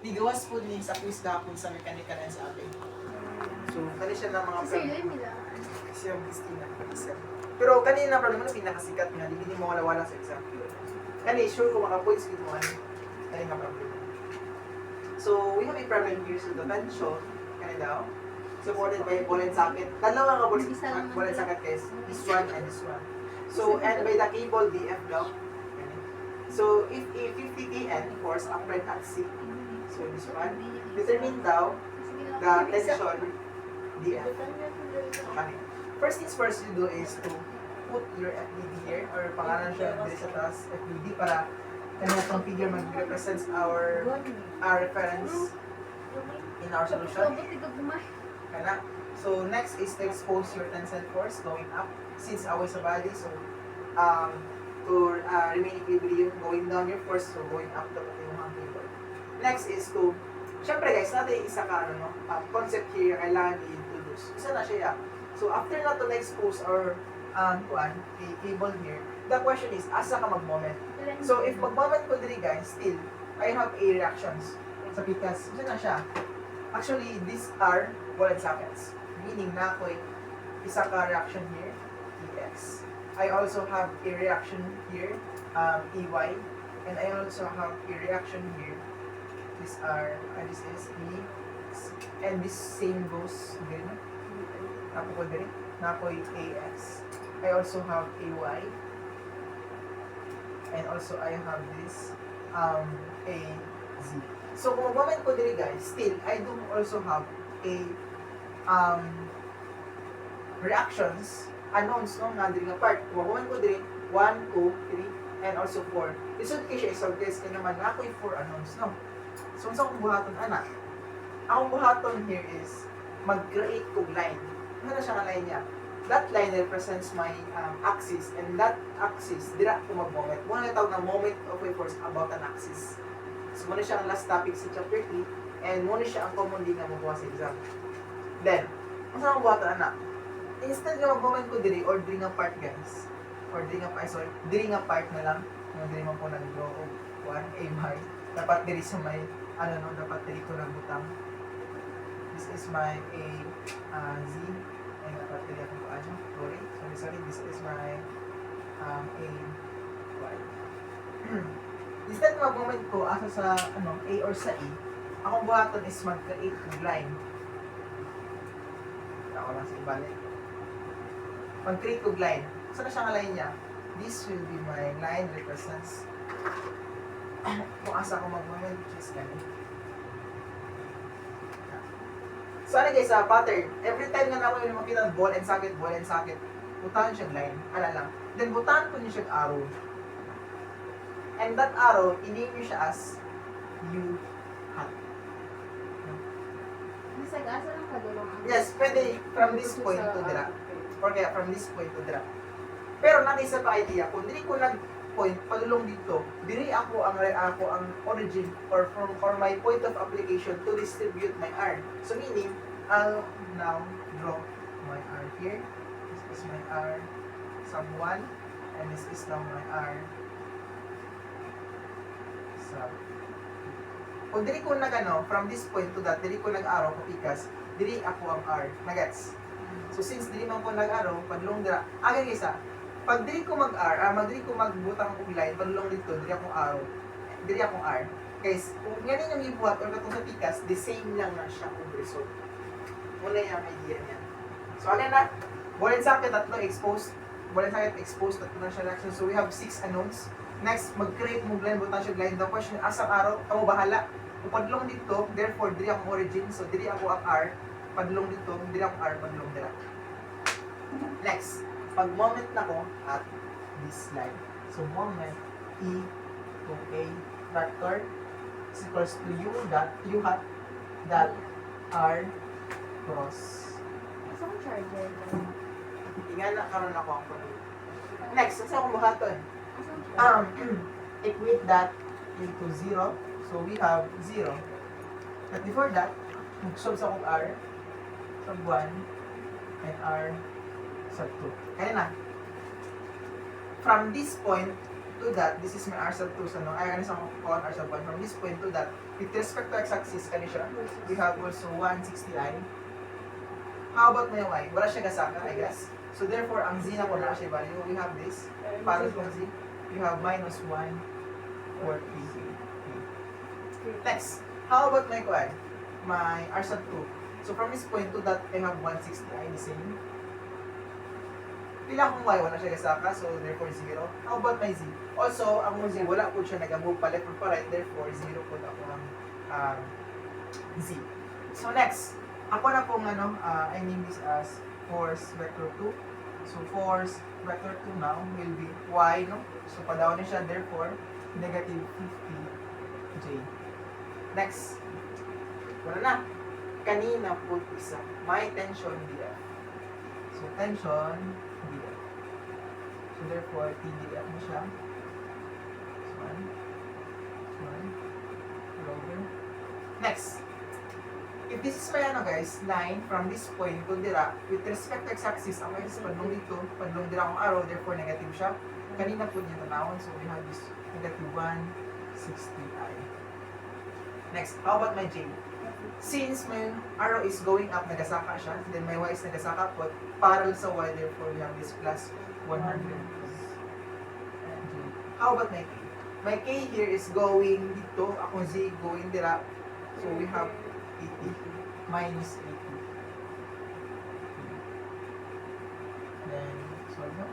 Digawas po ni sa quiz gapon sa mechanical and sa atin. So, kani siya ng mga Kasi yun nila. si Christina. Pero kanina problem na pinakasikat nga, hindi mo wala sa exam. Kani, sure kung maka-points dito ano. Kani nga problem. So, we have a problem here sa potential. Kani daw. Supported by ball and socket. Dalawa nga ball and socket guys. This one and this one. So, and by the cable DF daw. Kani. So, if a 50 kN force applied at C. So, this one. Determine daw the tension DF. Kani. First things first you do is to put your FBD here or pangalan siya dito sa taas FBD para itong figure mag-represents our reference in our solution. Kana. So next is to expose your tensile force going up since away sa body. So to remain equilibrium, going down your force, so going up dapat yung mga cable. Next is to, syempre guys, natin isa ka concept here kailangan i-introduce. Isa na siya. So after na to na-expose our cable here, the question is, asa ka mag-moment? So if mag-moment ko diri guys, still, I have a reactions. So because, isa na siya. Actually, these are ball and sockets. Meaning na ako'y isa ka reaction here, EX. I also have a reaction here, EY. And I also have a reaction here. This is E. And this same goes din. Ako ko din. Na ako'y AX. I also have AY. And also I have this AZ. So kung mag-moment ko diri guys, still I do also have a reactions unknowns no na diri nga part. Kung mag-moment ko diri 1, 2, 3 and also 4. Lisod kay siya isang test kay naman na ako'y 4 unknowns no. So unsa kong buhaton ana? Ang buhaton here is mag-create kog line. Ano na siya nga line niya? That line represents my axis, and that axis, dira ko mag-moment. Muna na tawag na moment of a force about an axis. So, muna siya ang last topic sa chapter 3, and muna siya ang commonly nga mabuha sa exam. Then, ang saan ang buhatan, anak? Instead nga mag-moment ko diri, or diri nga part, guys. Or diri nga part, sorry, diri nga part na lang. Yung diri man po nag-draw of 1, A by. Dapat diri sa may, dapat diri ko nagbutang. This is my Z. Ay, dapat dili akong paano. Sorry. This is my A, Y. Instead mag-moment ko asa sa A or sa E, akong buhaton is mag-create ng line. Ako lang sa ibalik. Mag-create ng line. Saan na siya nga line niya? This will be my line represents kung asa ako mag-moment, which is ganun. So ano guys, pattern. Every time nga ako yung makita ball and socket, butahan siya line. Ala lang. Then butahan ko niya siya arrow. And that arrow, i-name niyo siya as U hat. Asa lang kadulong. Yes, pwede from this point to dira. Or kaya from this point to dira. Pero natin sa idea, kung dili ko nag-point padulong dito, diri ako ang origin or for my point of application to distribute my R. So meaning, I'll now draw my R here. This is my R sub 1 and this is now my R sub 2. Kung diri ko from this point to that, diri ko nag-arrow kapikas, diri ako ang R. Nagets? So since diri man ko nag-arrow, padulong dira. Again guys pag diri ko diri ko magbutang og line, padulong dito, diri akong arrow. Diri akong R. Guys, kung ganyan yung ibuhat or katong sa pikas, the same lang na siya kung result. Muna yung idea niya. So, ano na? Ball and socket, tatlo exposed. Ball and socket exposed, tatlo na siya reaction. So, we have 6 unknowns. Next, mag-create mo line, butan siya line. The question, asang arrow, kamo bahala. Kung padulong dito, therefore, diri akong origin. So, diri ako ang R. Padulong dito, diri akong R, padulong dira. Next, pag-moment na ko at this line. So, moment E to A vector is equals to U hat dot R cross. Asa kong charger? Tingnan na karon ako ang product. Next, saan akong buhaton? Equate that into 0. So, we have 0. But before that, mag-solve sa akong R sub 1 and R sub 2. Kaya na. From this point to that, this is my r sub 2 so no, ay ano sa kuha r sub 1 from this point to that, with respect to x-axis kani siya, we have also 160i. How about my y? Wala siya gasaka, I guess. So therefore, ang z na ko na siya value, we have this, para sa z, you have minus 1, 40. Next, how about my kuha? My r sub 2. So from this point to that, I have 160i, the same. Pila akong y, wala siya gasaka, so therefore 0. How about my z? Also, ang z, wala po siya nag-move pa left or pa right, therefore 0 po ako ang z. So next, ako na pong I name this as force vector 2. So force vector 2 now will be y, no? So padaw na siya, therefore negative 50j. Next, wala na. Kanina po isa, may tension df. So tension df. So therefore tdf mo siya. So 1 over. Next, if this is my guys, line from this point to dira, with respect to x-axis, ang x padlong dito, padlong dira akong arrow, therefore negative siya. Kanina po niya tanawon, so we have this negative 160i. Next, how about my j? Since my arrow is going up, nagasaka siya, then my y is nagasaka po, parallel sa y, therefore we have this plus 100. How about my k? My k here is going dito, ako z going dira, so we have 80 minus 80. Then, solve mo.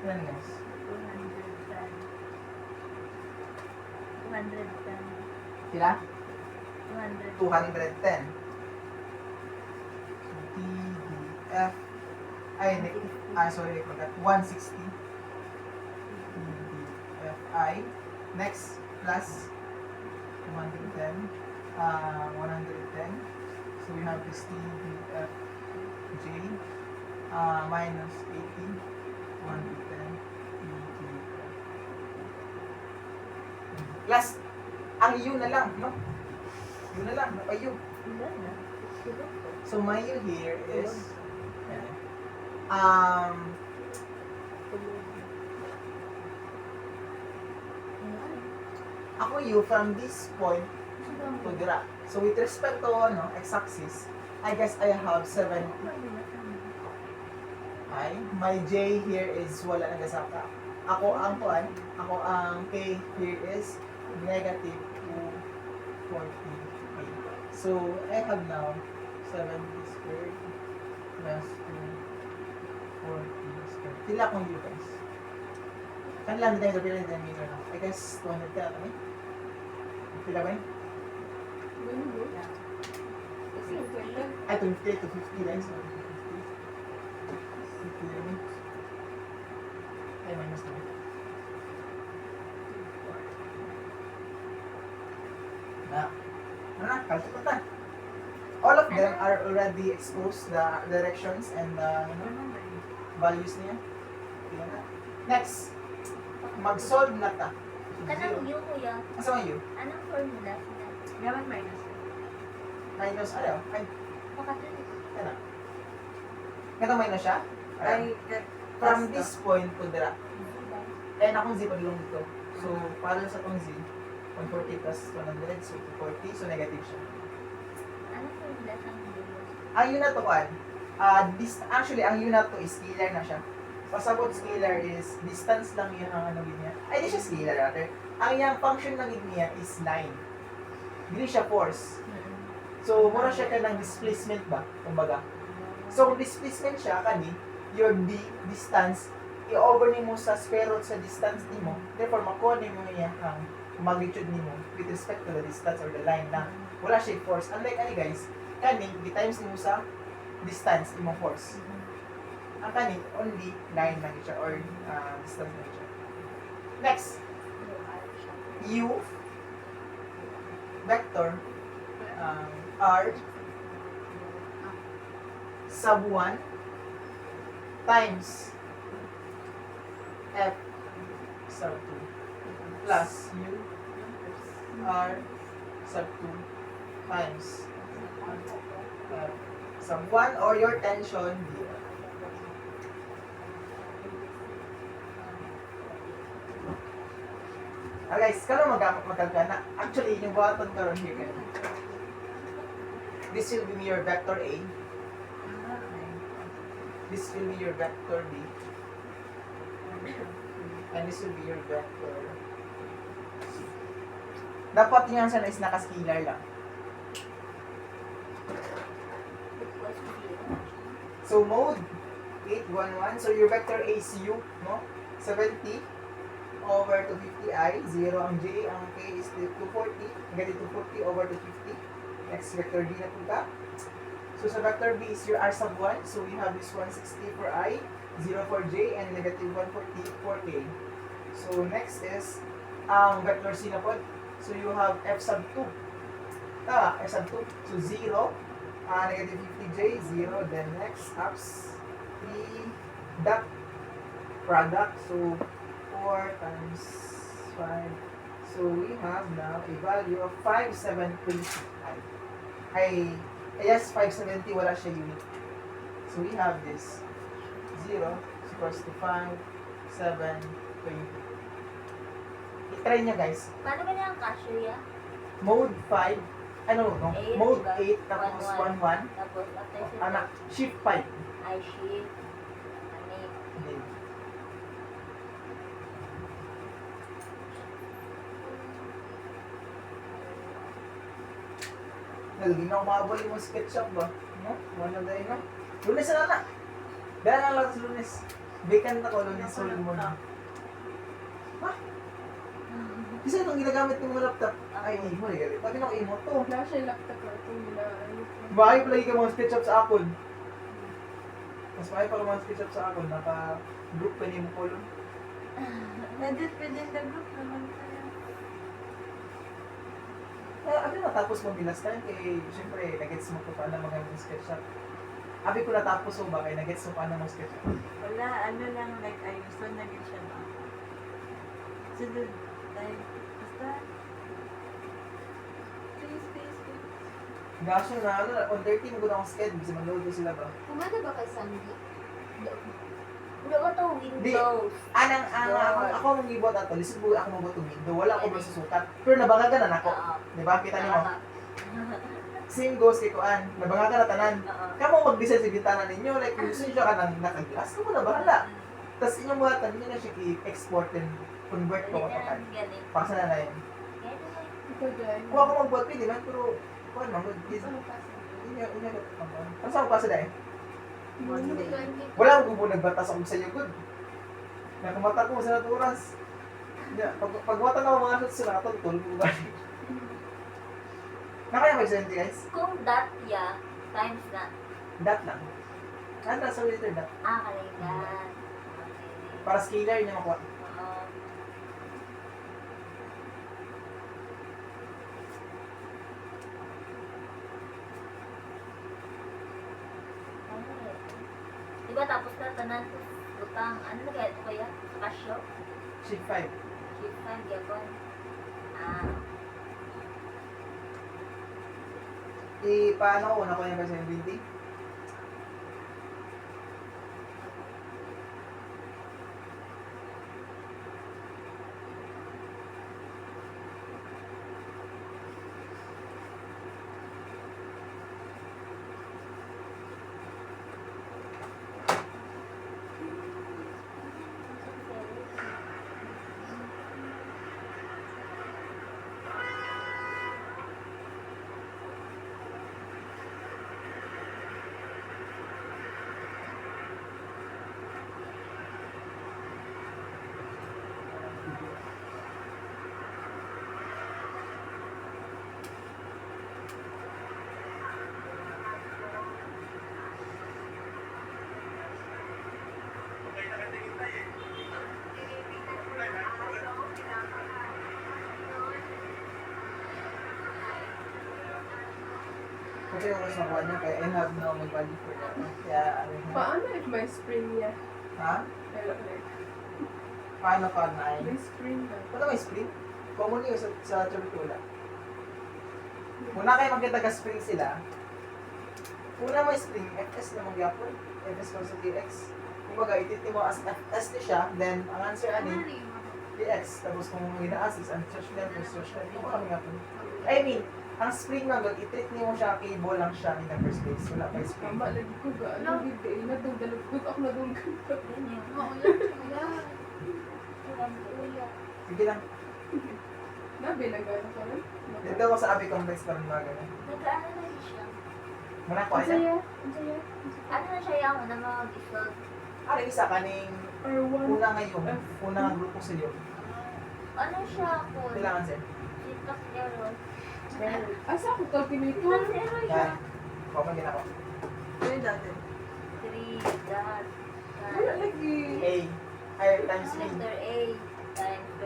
Yan guys. 210. Sila? 200. 210. So, TDF. Sorry, I forgot. 160. TDFI. Next, plus 110. 110. So, we have this TDFJ. Minus 80. 110. Last, ang U na lang, no? U na lang, no? U. So my U here is ako U from this point to dira. So with respect to x-axis, I guess I have 70. My J here is wala nagasaka. Ako ang K here is negative 240. So I have now 70 squared plus 240 squared. Pila akong U guys? Kanila na tayo pila ng meter na. I guess 200 ka kami? Pila ba yun? Ay, 250 to 50 guys. 50 yun. Ay, minus na. Kalkot na. All of them are already exposed, the directions and the values niya. Next, mag-solve na ta. Anong U kuya? Asa ang U? Anong formula? Dapat minus. Minus, ano? Ay, Makatuloy. ano? Ito minus siya? Ay, From this point to dira. Eh, akong Z padulong dito. So, para sa itong Z, 140 plus 100, so 240, so negative siya. Anong formula ng U? Ang U na to, actually, ang U na to is scalar na siya. Pasabot scalar is, distance lang yun ang ano niya. Ay, di siya scalar, rather. Ang yung function ng niya is line. Hindi siya force. So, mura siya ka ng displacement ba? Kumbaga. So, kung displacement siya, kani, your distance, i-over ni mo sa square root sa distance ni mo. Therefore, makuha ni mo niya ang magnitude ni mo with respect to the distance or the line lang. Wala siya force. Unlike ani guys, kani, i-times ni mo sa distance, imong force. Ang kani, only line lang siya or distance lang siya. Next, U vector R sub 1 times F sub 2 plus U R sub 2 times sub 1 or your tension B. Guys, kano magkagana? Actually, yung button karon here. This will be your vector A. This will be your vector B. And this will be your vector C. Dapat yung answer is naka-scalar lang. So mode 811. So your vector A is U, no? 70 over 250i, 0 ang J, ang K is 240, negative 240 over 250. Next vector D na punta. So sa vector B is your R sub 1. So we have this 160 for I, 0 for J, and negative 140 for K. So next is ang vector C na pod. So you have F sub 2. Tama, F sub 2. So 0, negative 50J, 0. Then next, ups, 3 dot product. So 4 times 5. So we have now a value of 570. Yes, 570, wala siya unit. So we have this 0 is equals to 5, 7, 20. I-try nyo guys. Paano ba niya ang cashier? Mode 5, no, Eight, mode diba? 8, tapos 1, 1. Tapos, after siya, Anak, shift 5. I shift. Ani. Hindi na umabol yung SketchUp ba? No? Wala dahil no? Lunes na na! Dahil na lang sa Lunes. Vacant ako, Lunes ulit mo na. Ha? Kasi itong ginagamit ng mga laptop, ay imo eh. Pati nang imo to. Wala siya laptop ko. Ito nila. Bahay palagi ka mga SketchUp sa akon. Mas bahay pa mga SketchUp sa akon. Naka-group pa niyo mo kolon. Edit within the group naman tayo. Abi natapos mo bilas tayo kay siyempre nagets mo ko paano magamit ng SketchUp. Abi ko natapos mo ba kay nagets mo paano mag SketchUp. Wala, ano lang, like, ayos na naging siya na. Sunod, like, basta, please. Gaso na on 13 mo ko na akong schedule kasi mag-load ko sila ba. Kumada ba kay Sandy? Wala ko to Windows. Ako mong gibot ato, lisod mo ako mabot ng window, wala ko ba susukat. Pero nabangagan na nako. Oo. Di ba? Kita niyo mo. Same goes kay Kuan. Nabangagan na tanan. Kamo mag-design sa bintana ninyo, like gusto niyo ka nang naka-glass, kamo na bahala. Tapos inyong mga tanin niyo na siya i-export and convert ko kapag. Paksa na na yun. Ikaw dyan. Kung ako mag-bot pwede man, pero Kuan man, inyo Tapos ako pasa dahil. Wala akong gubo nagbatas ako sa iyo, good. Nakamata ko sa naturas. Pagwata na ako mga shots sila, katulog ko ba? Nakaya mag-70 guys? Kung dot ya, times na. Dot lang. Ano sa letter dot? Kailan. Para scalar niya makuha. Oo. Diba tapos na tanan to utang ano na kaya ito kaya kasyo Sheet 5. shift time gyapon Paano ko una ko yung kasi 20? Kasi yung mas nakuha niya, kaya I have no value for that. Kaya ano yun? Paano if may spring niya? Ha? Pero like, Paano ka na may spring na. Ano may spring? Common yun sa Chortula. Kung na kayo magkita spring sila, una mo spring, FS na magyapon. FS ko sa TX. Kumbaga, ititi mo as FS ni siya, then ang answer ani, TX. Tapos kung gina-as is social and social, hindi mo kami yapon. I mean, ang spring man, i-treat niyo siya, cable lang siya in the first place. Wala pa spring. Tama, lagi ko ga. Ano, hindi. Nadungdalog ko. Ako nadungdalog ko. Yan yun. Oo, yan. Sige lang. Nabi, nag-ano ka rin? Dito ako sa Abi Complex pa rin mga ganun. Nag-ano na siya. Muna ko, Ang ayan. saya. Ang saya. Ano na siya yung na mag-isol. Ano isa kaning R1. una ngayon, una nga grupo sa iyo. Ano siya po? Kailangan siya. Sitas Eros. Asa ako calculator? Sitas Eros siya. Yan. Kung ginako. Ano yung dati? 3 dot. Wala lagi. A. Higher times Ang mean. letter A.